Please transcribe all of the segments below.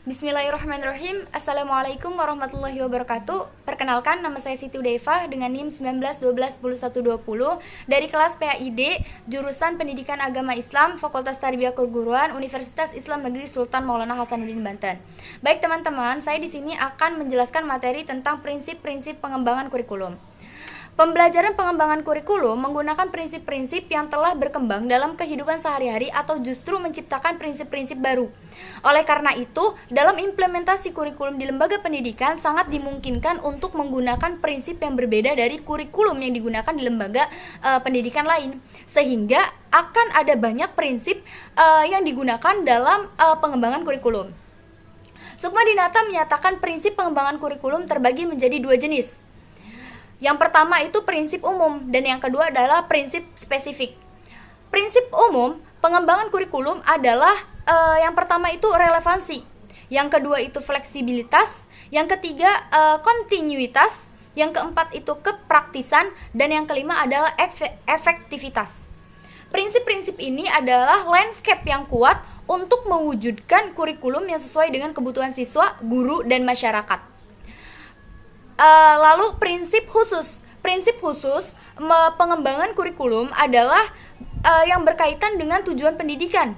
Bismillahirrahmanirrahim. Assalamualaikum warahmatullahi wabarakatuh. Perkenalkan, nama saya Siti Udaifah dengan NIM 19121120 dari kelas PAID, jurusan Pendidikan Agama Islam, Fakultas Tarbiyah Keguruan, Universitas Islam Negeri Sultan Maulana Hasanuddin Banten. Baik teman-teman, saya di sini akan menjelaskan materi tentang prinsip-prinsip pengembangan kurikulum. Pembelajaran pengembangan kurikulum menggunakan prinsip-prinsip yang telah berkembang dalam kehidupan sehari-hari atau justru menciptakan prinsip-prinsip baru. Oleh karena itu, dalam implementasi kurikulum di lembaga pendidikan sangat dimungkinkan untuk menggunakan prinsip yang berbeda dari kurikulum yang digunakan di lembaga pendidikan lain. Sehingga akan ada banyak prinsip yang digunakan dalam pengembangan kurikulum. Sukma Dinata menyatakan prinsip pengembangan kurikulum terbagi menjadi dua jenis. Yang pertama itu prinsip umum dan yang kedua adalah prinsip spesifik. Prinsip umum pengembangan kurikulum adalah yang pertama itu relevansi, yang kedua itu fleksibilitas, yang ketiga kontinuitas, yang keempat itu kepraktisan, dan yang kelima adalah efektivitas. Prinsip-prinsip ini adalah landscape yang kuat untuk mewujudkan kurikulum yang sesuai dengan kebutuhan siswa, guru, dan masyarakat. Lalu prinsip khusus pengembangan kurikulum adalah yang berkaitan dengan tujuan pendidikan,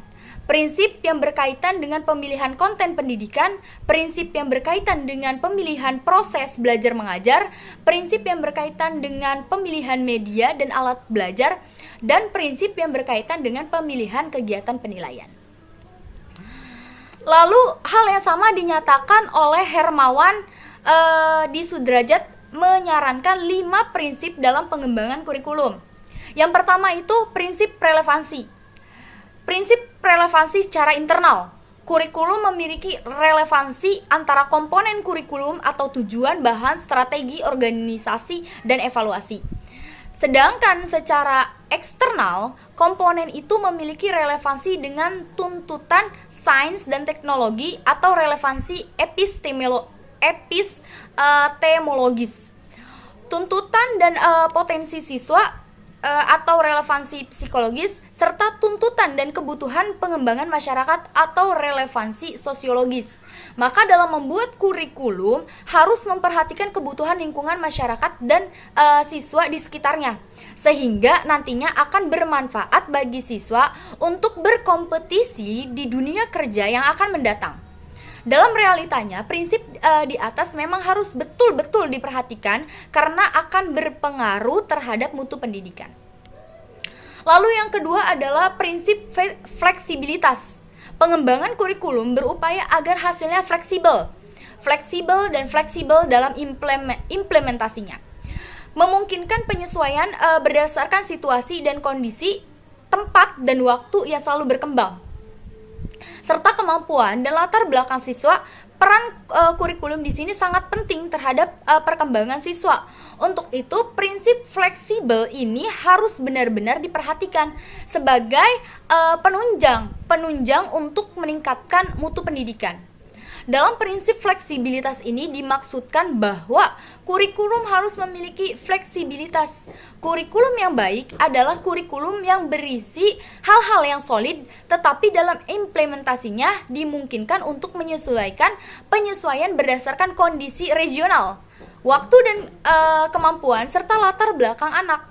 prinsip yang berkaitan dengan pemilihan konten pendidikan, prinsip yang berkaitan dengan pemilihan proses belajar mengajar, prinsip yang berkaitan dengan pemilihan media dan alat belajar, dan prinsip yang berkaitan dengan pemilihan kegiatan penilaian. Lalu hal yang sama dinyatakan oleh Hermawan di Sudrajat menyarankan 5 prinsip dalam pengembangan kurikulum. Yang pertama itu prinsip relevansi. Prinsip relevansi secara internal. Kurikulum memiliki relevansi antara komponen kurikulum atau tujuan, bahan, strategi, organisasi, dan evaluasi. Sedangkan secara eksternal, komponen itu memiliki relevansi dengan tuntutan sains dan teknologi atau relevansi epistemologis, tuntutan dan potensi siswa atau relevansi psikologis, serta tuntutan dan kebutuhan pengembangan masyarakat atau relevansi sosiologis. Maka dalam membuat kurikulum harus memperhatikan kebutuhan lingkungan masyarakat dan siswa di sekitarnya, sehingga nantinya akan bermanfaat bagi siswa untuk berkompetisi di dunia kerja yang akan mendatang. Dalam realitanya, prinsip di atas memang harus betul-betul diperhatikan karena akan berpengaruh terhadap mutu pendidikan. Lalu yang kedua adalah prinsip fleksibilitas. Pengembangan kurikulum berupaya agar hasilnya fleksibel dan fleksibel dalam implementasinya. Memungkinkan penyesuaian berdasarkan situasi dan kondisi, tempat dan waktu yang selalu berkembang, serta kemampuan dan latar belakang siswa. Peran kurikulum di sini sangat penting terhadap perkembangan siswa. Untuk itu, prinsip fleksibel ini harus benar-benar diperhatikan sebagai penunjang untuk meningkatkan mutu pendidikan. Dalam prinsip fleksibilitas ini dimaksudkan bahwa kurikulum harus memiliki fleksibilitas. Kurikulum yang baik adalah kurikulum yang berisi hal-hal yang solid, tetapi dalam implementasinya dimungkinkan untuk penyesuaian berdasarkan kondisi regional, waktu dan kemampuan serta latar belakang anak.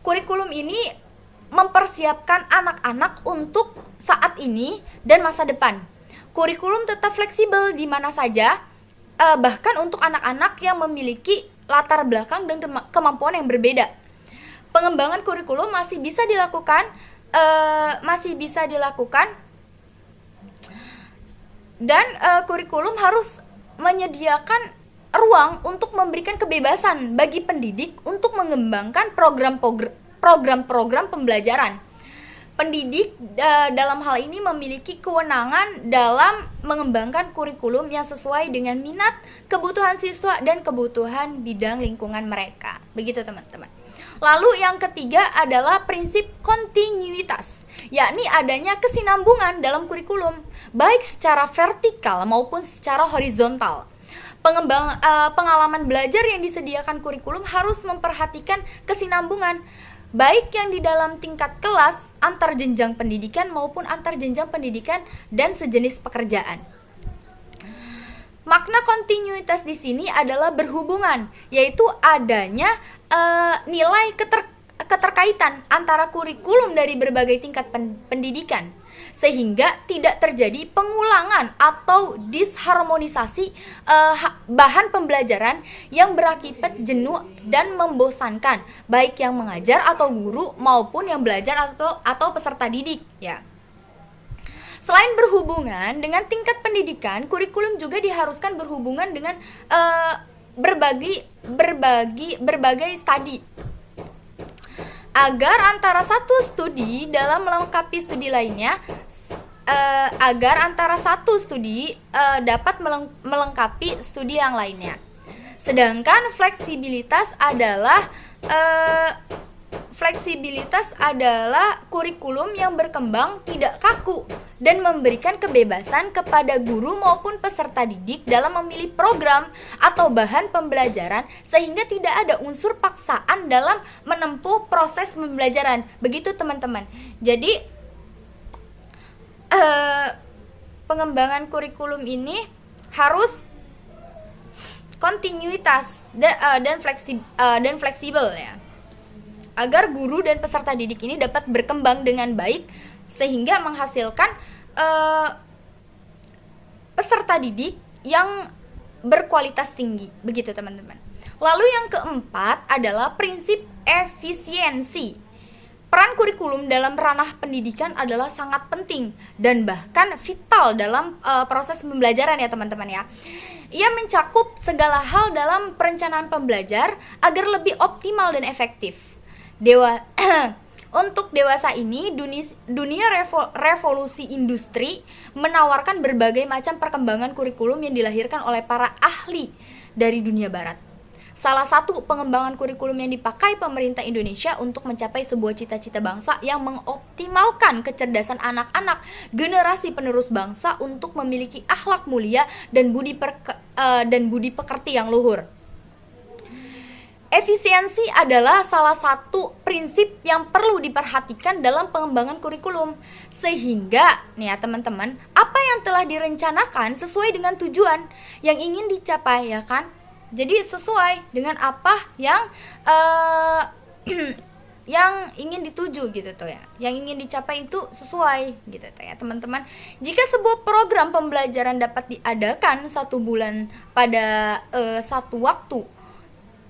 Kurikulum ini mempersiapkan anak-anak untuk saat ini dan masa depan. Kurikulum tetap fleksibel di mana saja, bahkan untuk anak-anak yang memiliki latar belakang dan kemampuan yang berbeda. Pengembangan kurikulum masih bisa dilakukan dan kurikulum harus menyediakan ruang untuk memberikan kebebasan bagi pendidik untuk mengembangkan program-program pembelajaran. Pendidik dalam hal ini memiliki kewenangan dalam mengembangkan kurikulum yang sesuai dengan minat, kebutuhan siswa, dan kebutuhan bidang lingkungan mereka. Begitu teman-teman. Lalu yang ketiga adalah prinsip kontinuitas, yakni adanya kesinambungan dalam kurikulum, baik secara vertikal maupun secara horizontal. Pengalaman belajar yang disediakan kurikulum harus memperhatikan kesinambungan, baik yang di dalam tingkat kelas, antar jenjang pendidikan maupun antar jenjang pendidikan dan sejenis pekerjaan. Makna kontinuitas di sini adalah berhubungan, yaitu adanya nilai keterkaitan antara kurikulum dari berbagai tingkat pendidikan, sehingga tidak terjadi pengulangan atau disharmonisasi bahan pembelajaran yang berakibat jenuh dan membosankan, baik yang mengajar atau guru maupun yang belajar atau peserta didik ya. Selain berhubungan dengan tingkat pendidikan, kurikulum juga diharuskan berhubungan dengan berbagai studi, agar antara satu studi dalam melengkapi studi lainnya, dapat melengkapi studi yang lainnya. Sedangkan fleksibilitas adalah kurikulum yang berkembang tidak kaku dan memberikan kebebasan kepada guru maupun peserta didik dalam memilih program atau bahan pembelajaran, sehingga tidak ada unsur paksaan dalam menempuh proses pembelajaran. Begitu teman-teman. Jadi pengembangan kurikulum ini harus kontinuitas dan fleksibel ya, agar guru dan peserta didik ini dapat berkembang dengan baik sehingga menghasilkan peserta didik yang berkualitas tinggi. Begitu teman-teman. Lalu yang keempat adalah prinsip efisiensi. Peran kurikulum dalam ranah pendidikan adalah sangat penting dan bahkan vital dalam proses pembelajaran ya teman-teman ya. Ia mencakup segala hal dalam perencanaan pembelajar agar lebih optimal dan efektif. Untuk dewasa ini, dunia revolusi industri menawarkan berbagai macam perkembangan kurikulum yang dilahirkan oleh para ahli dari dunia barat. Salah satu pengembangan kurikulum yang dipakai pemerintah Indonesia untuk mencapai sebuah cita-cita bangsa yang mengoptimalkan kecerdasan anak-anak generasi penerus bangsa untuk memiliki akhlak mulia dan budi pekerti yang luhur. Efisiensi adalah salah satu prinsip yang perlu diperhatikan dalam pengembangan kurikulum, sehingga nih ya teman-teman, apa yang telah direncanakan sesuai dengan tujuan yang ingin dicapai ya kan. Jadi sesuai dengan apa yang yang ingin dituju gitu tuh ya, yang ingin dicapai itu sesuai gitu tuh ya teman-teman. Jika sebuah program pembelajaran dapat diadakan 1 bulan pada satu waktu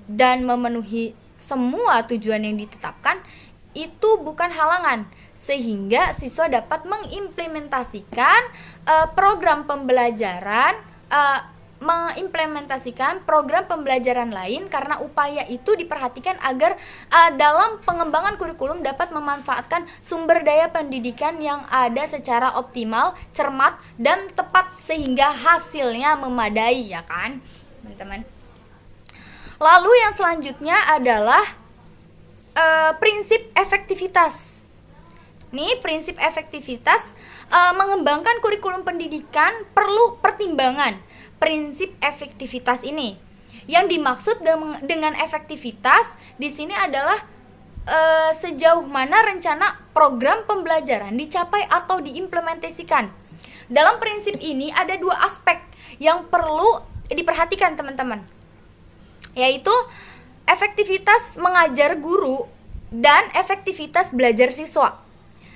dan memenuhi semua tujuan yang ditetapkan, itu bukan halangan sehingga siswa dapat mengimplementasikan program pembelajaran lain, karena upaya itu diperhatikan agar dalam pengembangan kurikulum dapat memanfaatkan sumber daya pendidikan yang ada secara optimal, cermat, dan tepat sehingga hasilnya memadai ya kan teman-teman. Lalu yang selanjutnya adalah prinsip efektivitas. Nih, prinsip efektivitas mengembangkan kurikulum pendidikan perlu pertimbangan. Prinsip efektivitas ini, yang dimaksud dengan efektivitas di sini adalah sejauh mana rencana program pembelajaran dicapai atau diimplementasikan. Dalam prinsip ini ada 2 aspek yang perlu diperhatikan teman-teman, yaitu efektivitas mengajar guru dan efektivitas belajar siswa.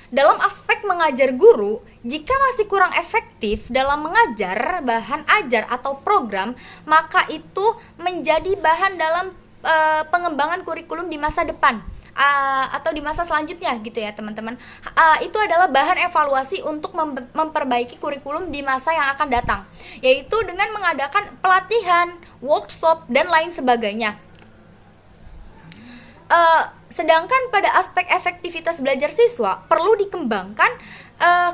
Dalam aspek mengajar guru, jika masih kurang efektif dalam mengajar bahan ajar atau program, maka itu menjadi bahan dalam pengembangan kurikulum di masa depan atau di masa selanjutnya gitu ya teman-teman. Itu adalah bahan evaluasi untuk memperbaiki kurikulum di masa yang akan datang, yaitu dengan mengadakan pelatihan, workshop, dan lain sebagainya. Sedangkan pada aspek efektivitas belajar siswa perlu dikembangkan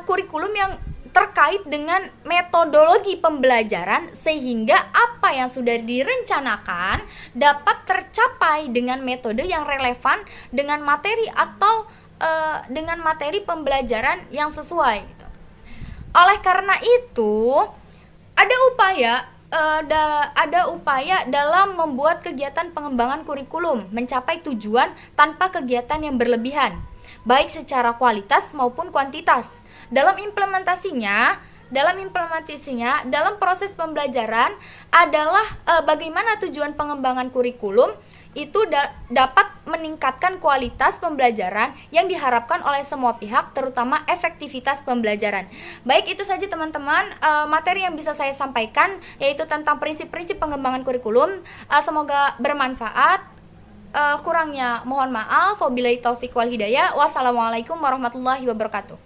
kurikulum yang terkait dengan metodologi pembelajaran sehingga apa yang sudah direncanakan dapat tercapai dengan metode yang relevan dengan materi atau dengan materi pembelajaran yang sesuai gitu. Oleh karena itu ada upaya dalam membuat kegiatan pengembangan kurikulum mencapai tujuan tanpa kegiatan yang berlebihan, baik secara kualitas maupun kuantitas. Dalam implementasinya dalam implementasinya dalam proses pembelajaran adalah bagaimana tujuan pengembangan kurikulum itu dapat meningkatkan kualitas pembelajaran yang diharapkan oleh semua pihak, terutama efektivitas pembelajaran. Baik, itu saja teman-teman materi yang bisa saya sampaikan, yaitu tentang prinsip-prinsip pengembangan kurikulum. Semoga bermanfaat. Kurangnya mohon maaf. Wabillahi taufiq wal hidayah. Wassalamualaikum warahmatullahi wabarakatuh.